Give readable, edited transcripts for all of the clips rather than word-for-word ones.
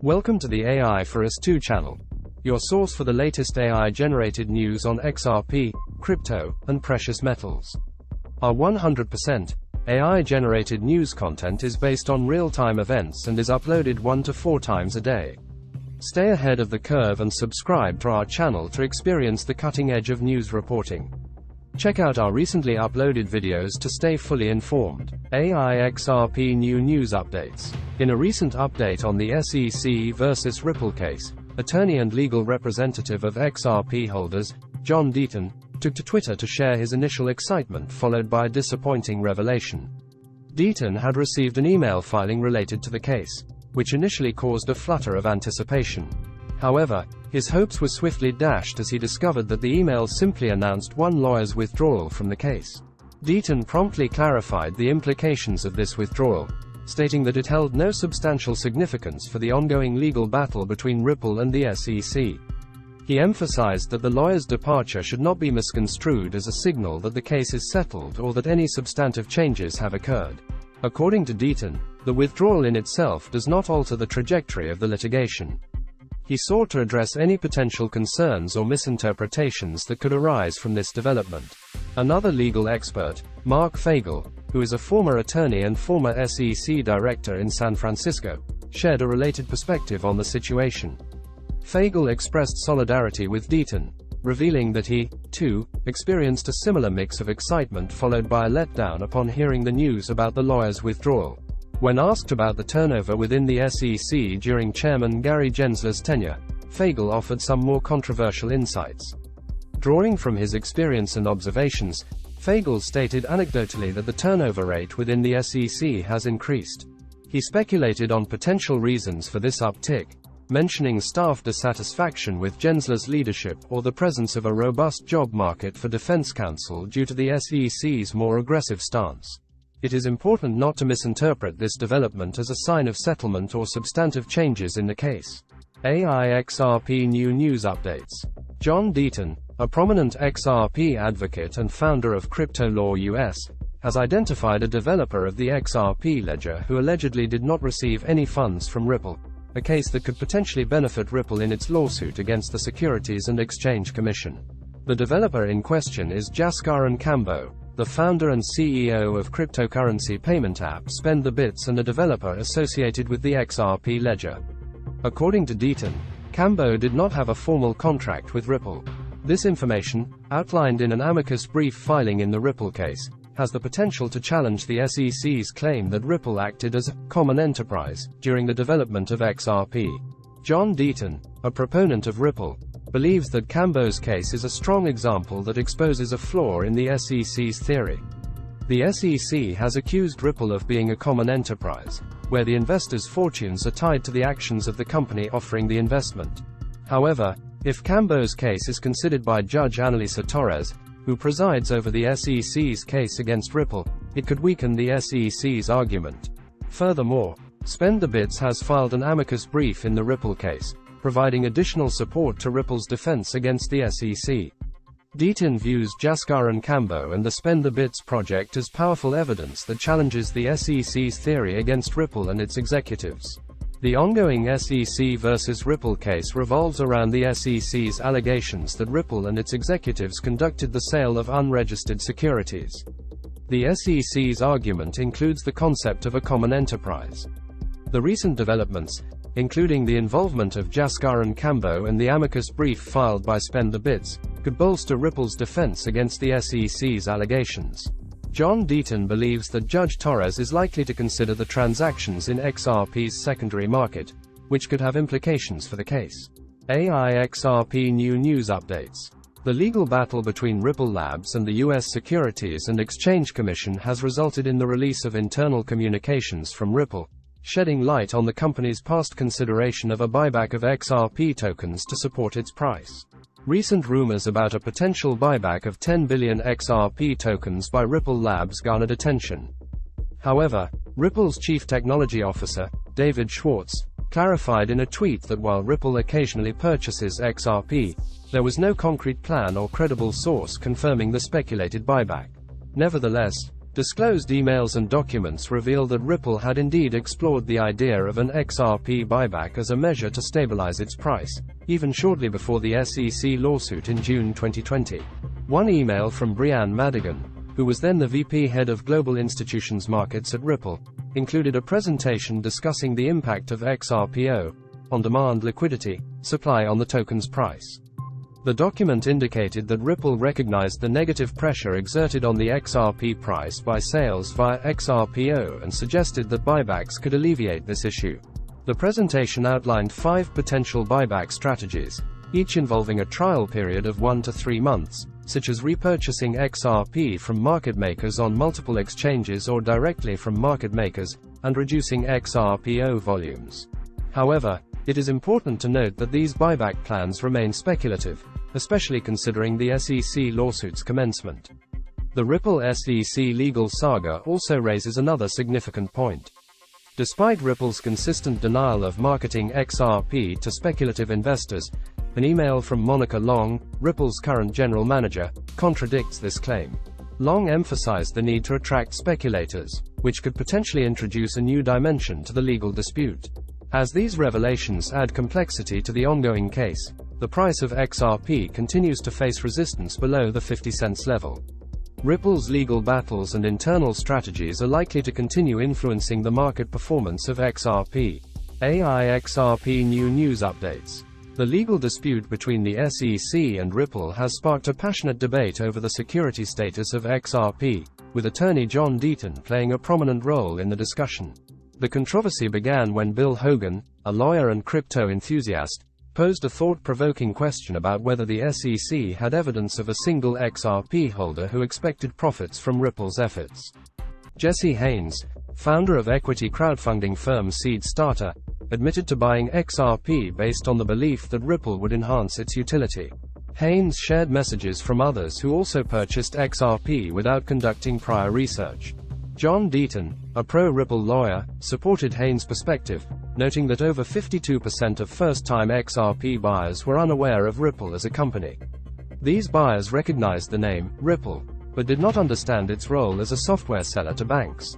Welcome to the AI for Us 2 channel, your source for the latest AI-generated news on XRP, crypto, and precious metals. Our 100% AI-generated news content is based on real-time events and is uploaded 1 to 4 times a day. Stay ahead of the curve and subscribe to our channel to experience the cutting edge of news reporting. Check out our recently uploaded videos to stay fully informed. Xrp New News Updates. In a recent update on the SEC versus Ripple case, attorney and legal representative of XRP holders, John Deaton, took to Twitter to share his initial excitement followed by a disappointing revelation. Deaton had received an email filing related to the case, which initially caused a flutter of anticipation. However, his hopes were swiftly dashed as he discovered that the email simply announced one lawyer's withdrawal from the case. Deaton promptly clarified the implications of this withdrawal, stating that it held no substantial significance for the ongoing legal battle between Ripple and the SEC. He emphasized that the lawyer's departure should not be misconstrued as a signal that the case is settled or that any substantive changes have occurred. According to Deaton, the withdrawal in itself does not alter the trajectory of the litigation. He sought to address any potential concerns or misinterpretations that could arise from this development. Another legal expert, Mark Fagel, who is a former attorney and former SEC director in San Francisco, shared a related perspective on the situation. Fagel expressed solidarity with Deaton, revealing that he, too, experienced a similar mix of excitement followed by a letdown upon hearing the news about the lawyer's withdrawal. When asked about the turnover within the SEC during Chairman Gary Gensler's tenure, Fagel offered some more controversial insights. Drawing from his experience and observations, Fagel stated anecdotally that the turnover rate within the SEC has increased. He speculated on potential reasons for this uptick, mentioning staff dissatisfaction with Gensler's leadership or the presence of a robust job market for defense counsel due to the SEC's more aggressive stance. It is important not to misinterpret this development as a sign of settlement or substantive changes in the case. Xrp New News Updates. John Deaton, a prominent XRP advocate and founder of Crypto Law US, has identified a developer of the XRP ledger who allegedly did not receive any funds from Ripple, a case that could potentially benefit Ripple in its lawsuit against the Securities and Exchange Commission. The developer in question is Jaskaran Kambo, the founder and CEO of cryptocurrency payment app Spend the Bits and a developer associated with the XRP ledger. According to Deaton, Kambo did not have a formal contract with Ripple. This information, outlined in an amicus brief filing in the Ripple case, has the potential to challenge the SEC's claim that Ripple acted as a common enterprise during the development of XRP. John Deaton, a proponent of Ripple, believes that Kambo's case is a strong example that exposes a flaw in the SEC's theory. The SEC has accused Ripple of being a common enterprise, where the investors' fortunes are tied to the actions of the company offering the investment. However, if Kambo's case is considered by Judge Annalisa Torres, who presides over the SEC's case against Ripple, it could weaken the SEC's argument. Furthermore, Spend the Bits has filed an amicus brief in the Ripple case, providing additional support to Ripple's defense against the SEC. Deaton views Jaskaran Kambo and the Spend the Bits project as powerful evidence that challenges the SEC's theory against Ripple and its executives. The ongoing SEC versus Ripple case revolves around the SEC's allegations that Ripple and its executives conducted the sale of unregistered securities. The SEC's argument includes the concept of a common enterprise. The recent developments, including the involvement of Jaskaran Kambo and the amicus brief filed by Spend the Bits, could bolster Ripple's defense against the SEC's allegations. John Deaton believes that Judge Torres is likely to consider the transactions in XRP's secondary market, which could have implications for the case. Xrp New News Updates. The legal battle between Ripple Labs and the U.S. Securities and Exchange Commission has resulted in the release of internal communications from Ripple, shedding light on the company's past consideration of a buyback of XRP tokens to support its price. Recent rumors about a potential buyback of 10 billion XRP tokens by Ripple Labs garnered attention. However, Ripple's chief technology officer, David Schwartz, clarified in a tweet that while Ripple occasionally purchases XRP, there was no concrete plan or credible source confirming the speculated buyback. Nevertheless, Disclosed emails and documents reveal that Ripple had indeed explored the idea of an XRP buyback as a measure to stabilize its price, even shortly before the SEC lawsuit in June 2020. One email from Brianne Madigan, who was then the VP head of Global Institutions Markets at Ripple, included a presentation discussing the impact of XRPO on demand liquidity, supply on the token's price. The document indicated that Ripple recognized the negative pressure exerted on the XRP price by sales via XRPO and suggested that buybacks could alleviate this issue. The presentation outlined 5 potential buyback strategies, each involving a trial period of 1 to 3 months, such as repurchasing XRP from market makers on multiple exchanges or directly from market makers, and reducing XRPO volumes. However, it is important to note that these buyback plans remain speculative, especially considering the SEC lawsuit's commencement. The Ripple SEC legal saga also raises another significant point. Despite Ripple's consistent denial of marketing XRP to speculative investors, an email from Monica Long, Ripple's current general manager, contradicts this claim. Long emphasized the need to attract speculators, which could potentially introduce a new dimension to the legal dispute. As these revelations add complexity to the ongoing case, the price of XRP continues to face resistance below the 50 cents level. Ripple's legal battles and internal strategies are likely to continue influencing the market performance of XRP. Xrp New News Updates. The legal dispute between the SEC and Ripple has sparked a passionate debate over the security status of XRP, with attorney John Deaton playing a prominent role in the discussion. The controversy began when Bill Hogan, a lawyer and crypto enthusiast, posed a thought-provoking question about whether the SEC had evidence of a single XRP holder who expected profits from Ripple's efforts. Jesse Haynes, founder of equity crowdfunding firm Seed Starter, admitted to buying XRP based on the belief that Ripple would enhance its utility. Haynes shared messages from others who also purchased XRP without conducting prior research. John Deaton, a pro-Ripple lawyer, supported Haynes' perspective, noting that over 52% of first-time XRP buyers were unaware of Ripple as a company. These buyers recognized the name, Ripple, but did not understand its role as a software seller to banks.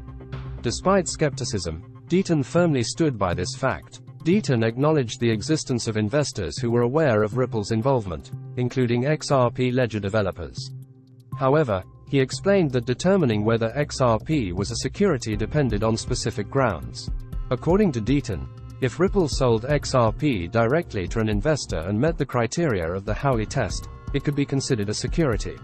Despite skepticism, Deaton firmly stood by this fact. Deaton acknowledged the existence of investors who were aware of Ripple's involvement, including XRP ledger developers. However, he explained that determining whether XRP was a security depended on specific grounds. According to Deaton, if Ripple sold XRP directly to an investor and met the criteria of the Howey test, it could be considered a security.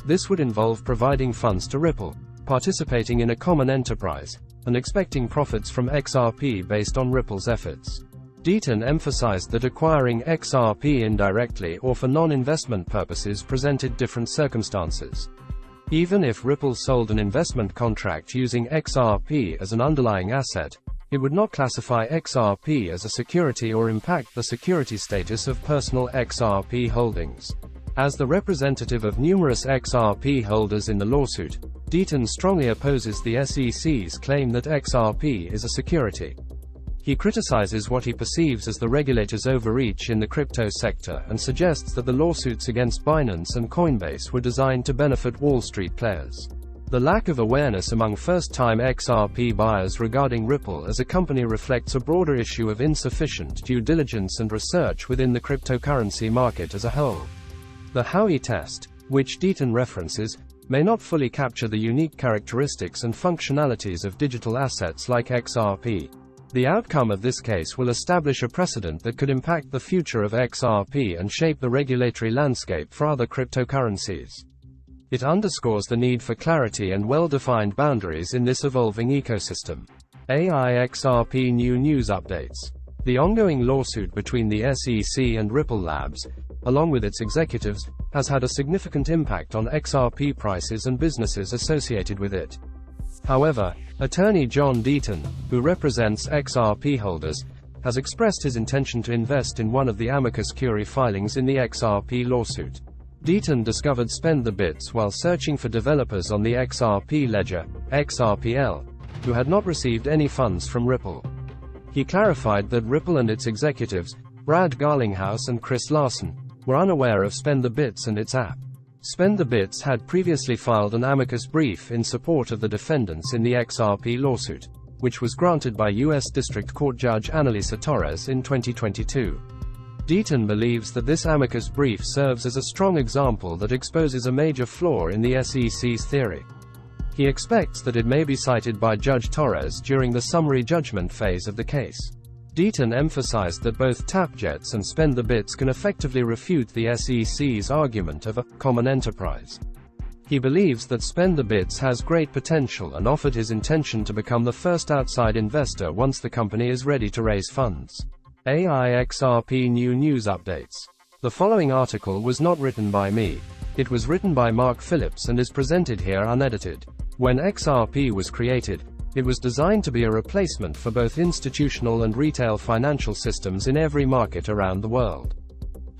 This would involve providing funds to Ripple, participating in a common enterprise, and expecting profits from XRP based on Ripple's efforts. Deaton emphasized that acquiring XRP indirectly or for non-investment purposes presented different circumstances. Even if Ripple sold an investment contract using XRP as an underlying asset, it would not classify XRP as a security or impact the security status of personal XRP holdings. As the representative of numerous XRP holders in the lawsuit, Deaton strongly opposes the SEC's claim that XRP is a security. He criticizes what he perceives as the regulator's overreach in the crypto sector and suggests that the lawsuits against Binance and Coinbase were designed to benefit Wall Street players. The lack of awareness among first-time XRP buyers regarding Ripple as a company reflects a broader issue of insufficient due diligence and research within the cryptocurrency market as a whole. The Howey test, which Deaton references, may not fully capture the unique characteristics and functionalities of digital assets like XRP. The outcome of this case will establish a precedent that could impact the future of XRP and shape the regulatory landscape for other cryptocurrencies. It underscores the need for clarity and well-defined boundaries in this evolving ecosystem. Xrp New News Updates. The ongoing lawsuit between the SEC and Ripple Labs, along with its executives, has had a significant impact on XRP prices and businesses associated with it. However, attorney John Deaton, who represents XRP holders, has expressed his intention to invest in one of the amicus curiae filings in the XRP lawsuit. Deaton discovered Spend the Bits while searching for developers on the XRP ledger, XRPL, who had not received any funds from Ripple. He clarified that Ripple and its executives, Brad Garlinghouse and Chris Larson, were unaware of Spend the Bits and its app. Spend the Bits had previously filed an amicus brief in support of the defendants in the Xrp lawsuit, which was granted by U.S. District Court Judge Annalisa Torres in 2022. Deaton believes that this amicus brief serves as a strong example that exposes a major flaw in the SEC's theory. He expects that it may be cited by Judge Torres during the summary judgment phase of the case. Deaton emphasized that both TapJets and Spend the Bits can effectively refute the SEC's argument of a common enterprise. He believes that Spend the Bits has great potential and offered his intention to become the first outside investor once the company is ready to raise funds. Xrp New News Updates. The following article was not written by me. It was written by Mark Phillips and is presented here unedited. When Xrp was created, it was designed to be a replacement for both institutional and retail financial systems in every market around the world.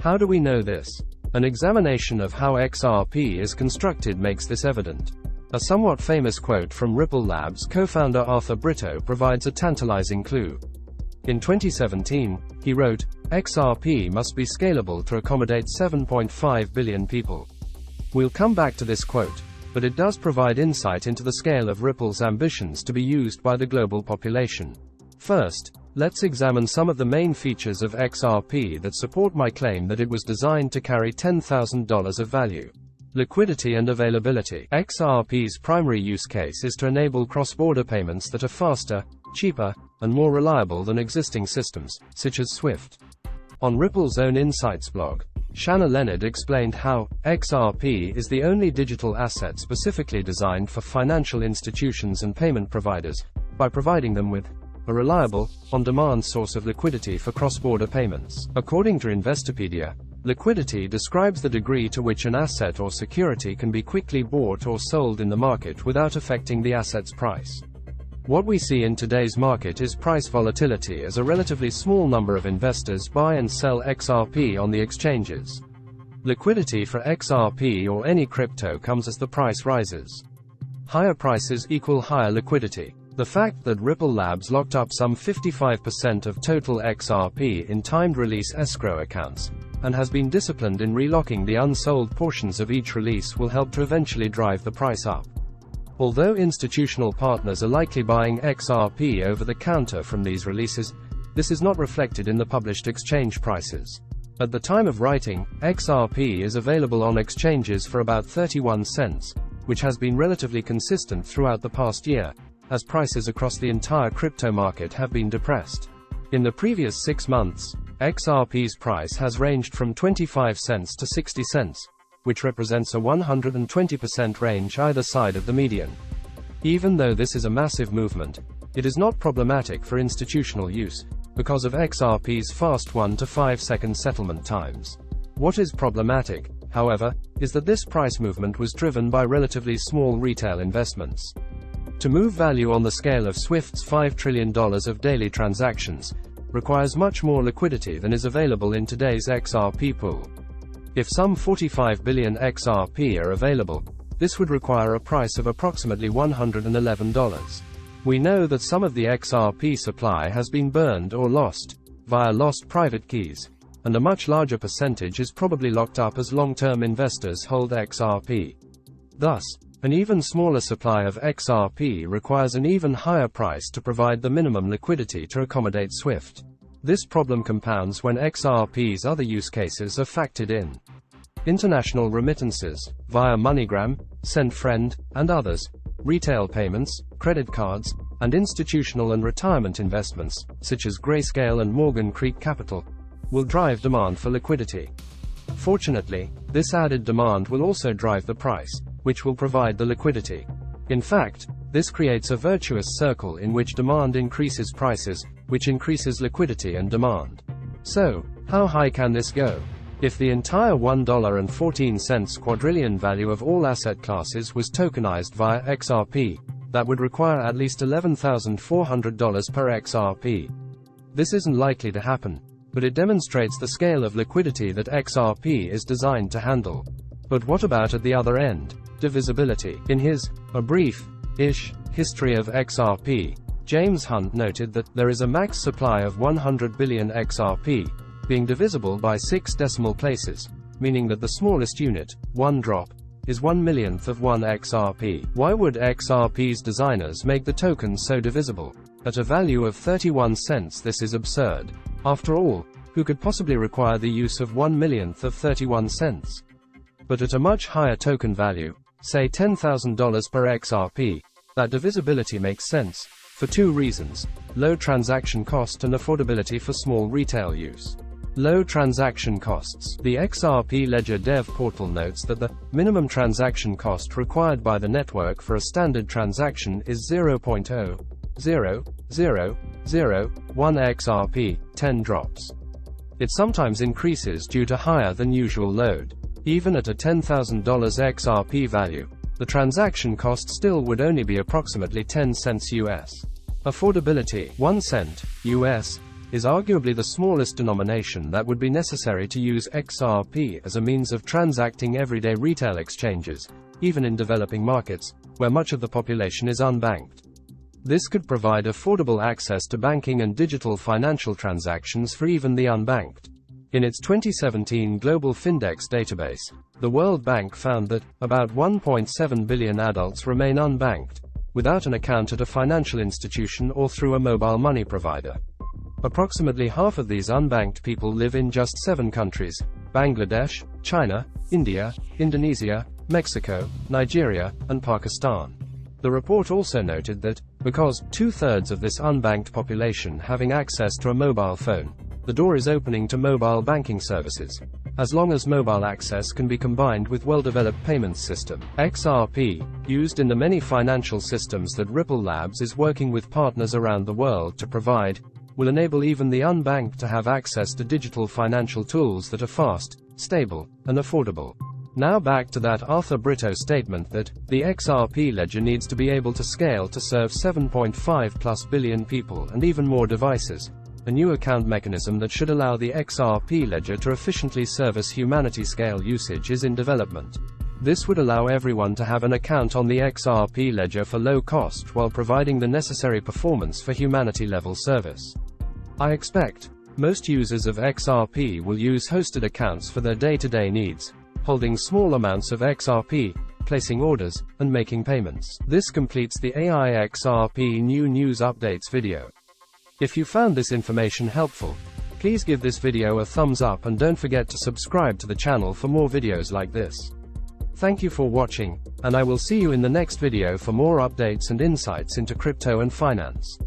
How do we know this? An examination of how Xrp is constructed makes this evident. A somewhat famous quote from Ripple Labs co-founder Arthur Britto provides a tantalizing clue. In 2017, he wrote, "Xrp must be scalable to accommodate 7.5 billion people." We'll come back to this quote, but it does provide insight into the scale of Ripple's ambitions to be used by the global population. First, let's examine some of the main features of Xrp that support my claim that it was designed to carry $10,000 of value. Liquidity and availability. Xrp's primary use case is to enable cross-border payments that are faster, cheaper, and more reliable than existing systems, such as SWIFT. On Ripple's own Insights blog, Shanna Leonard explained how Xrp is the only digital asset specifically designed for financial institutions and payment providers, by providing them with a reliable, on-demand source of liquidity for cross-border payments. According to Investopedia, liquidity describes the degree to which an asset or security can be quickly bought or sold in the market without affecting the asset's price. What we see in today's market is price volatility as a relatively small number of investors buy and sell Xrp on the exchanges. Liquidity for Xrp or any crypto comes as the price rises. Higher prices equal higher liquidity. The fact that Ripple Labs locked up some 55% of total Xrp in timed release escrow accounts, and has been disciplined in relocking the unsold portions of each release will help to eventually drive the price up. Although institutional partners are likely buying Xrp over the counter from these releases, this is not reflected in the published exchange prices. At the time of writing, Xrp is available on exchanges for about 31 cents, which has been relatively consistent throughout the past year, as prices across the entire crypto market have been depressed. In the previous 6 months, Xrp's price has ranged from 25 cents to 60 cents. Which represents a 120% range either side of the median. Even though this is a massive movement, it is not problematic for institutional use, because of Xrp's fast 1 to 5 second settlement times. What is problematic, however, is that this price movement was driven by relatively small retail investments. To move value on the scale of Swift's $5 trillion of daily transactions, requires much more liquidity than is available in today's Xrp pool. If some 45 billion Xrp are available, this would require a price of approximately $111. We know that some of the Xrp supply has been burned or lost, via lost private keys, and a much larger percentage is probably locked up as long-term investors hold Xrp. Thus, an even smaller supply of Xrp requires an even higher price to provide the minimum liquidity to accommodate SWIFT. This problem compounds when Xrp's other use cases are factored in. International remittances, via MoneyGram, SendFriend, and others, retail payments, credit cards, and institutional and retirement investments, such as Grayscale and Morgan Creek Capital, will drive demand for liquidity. Fortunately, this added demand will also drive the price, which will provide the liquidity. In fact, this creates a virtuous circle in which demand increases prices, which increases liquidity and demand. So, how high can this go? If the entire $1.14 quadrillion value of all asset classes was tokenized via Xrp, that would require at least $11,400 per Xrp. This isn't likely to happen, but it demonstrates the scale of liquidity that Xrp is designed to handle. But what about at the other end? Divisibility. In his, a brief-ish, history of Xrp, James Hunt noted that there is a max supply of 100 billion Xrp, being divisible by 6 decimal places, meaning that the smallest unit, 1 drop, is 1/1,000,000th of 1 XRP. Why would XRP's designers make the token so divisible? At a value of 31 cents, this is absurd. After all, who could possibly require the use of 1/1,000,000th of 31 cents? But at a much higher token value, say $10,000 per XRP, that divisibility makes sense, for two reasons: low transaction cost and affordability for small retail use. Low transaction costs. The XRP Ledger Dev portal notes that the minimum transaction cost required by the network for a standard transaction is 0.00001 XRP, 10 drops. It sometimes increases due to higher than usual load. Even at a $10,000 XRP value, the transaction cost still would only be approximately 10 cents US. Affordability, 1 cent US, is arguably the smallest denomination that would be necessary to use XRP as a means of transacting everyday retail exchanges, even in developing markets, where much of the population is unbanked. This could provide affordable access to banking and digital financial transactions for even the unbanked. In its 2017 Global Findex database, the World Bank found that about 1.7 billion adults remain unbanked, without an account at a financial institution or through a mobile money provider. Approximately half of these unbanked people live in just 7 countries: Bangladesh, China, India, Indonesia, Mexico, Nigeria, and Pakistan. The report also noted that, because 2/3 of this unbanked population having access to a mobile phone, the door is opening to mobile banking services, as long as mobile access can be combined with well-developed payments system. XRP, used in the many financial systems that Ripple Labs is working with partners around the world to provide, will enable even the unbanked to have access to digital financial tools that are fast, stable, and affordable. Now back to that Arthur Brito statement that the XRP ledger needs to be able to scale to serve 7.5+ billion people and even more devices. A new account mechanism that should allow the XRP ledger to efficiently service humanity-scale usage is in development. This would allow everyone to have an account on the XRP ledger for low cost while providing the necessary performance for humanity-level service. I expect most users of XRP will use hosted accounts for their day-to-day needs, holding small amounts of XRP, placing orders, and making payments. This completes the AI Xrp New News Updates video. If you found this information helpful, please give this video a thumbs up and don't forget to subscribe to the channel for more videos like this. Thank you for watching, and I will see you in the next video for more updates and insights into crypto and finance.